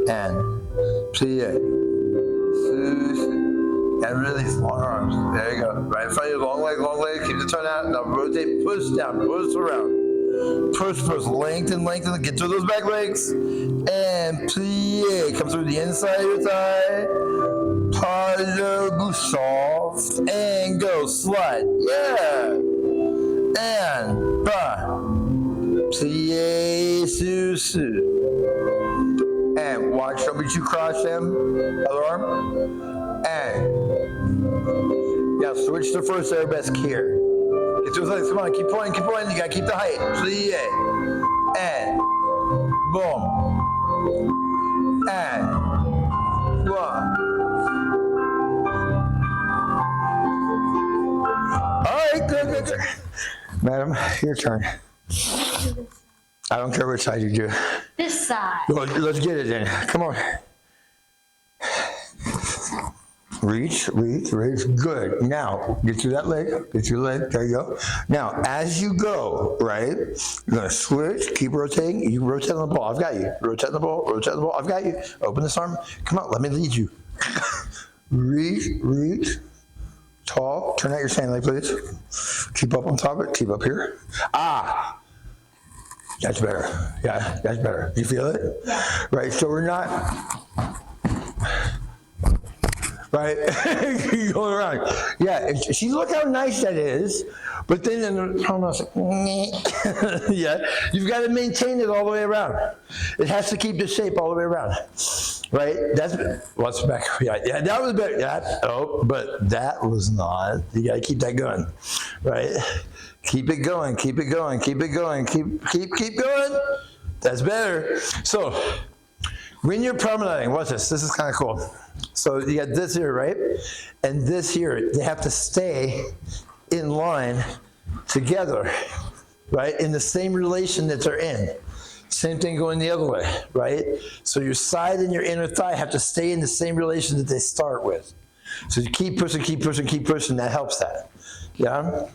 and plie. And release, long arms. There you go. Right in front of you, long leg, keep the turn out. Now rotate, push down, push around. Push, lengthen, get through those back legs. And plie, come through the inside of your thigh. Pas de bouche, soft, and go, slide, yeah. And bas, plie, sous. And watch, don't be too cross them, other arm. And, yeah, switch to first arabesque here. Get those legs, come on, keep pointing, you gotta keep the height, plie. And, boom. And, one. All right, good. Madam, your turn. I don't care which side you do. This side. Well, let's get it then. Come on. Reach. Good. Now, get through that leg. There you go. Now, as you go, right, you're going to switch. Keep rotating. You rotate on the ball. I've got you. Rotate on the ball. I've got you. Open this arm. Come on. Let me lead you. Reach. Tall. Turn out your sand leg, please. Keep up on top of it. Keep up here. Ah. That's better. Yeah, that's better. You feel it? Yeah. Right. So we're not. Right? Going around. Yeah, see, look how nice that is. But then in the promo, yeah, you've got to maintain it all the way around. It has to keep the shape all the way around. Right? That's what's back. Yeah, that was better. But that was not. You got to keep that going. Right? Keep it going. Keep going. Keep going. That's better. So, when you're promenading, watch this. This is kind of cool. So you got this here, right? And this here, they have to stay in line together, right? In the same relation that they're in. Same thing going the other way, right? So your side and your inner thigh have to stay in the same relation that they start with. So you keep pushing, that helps that. Yeah?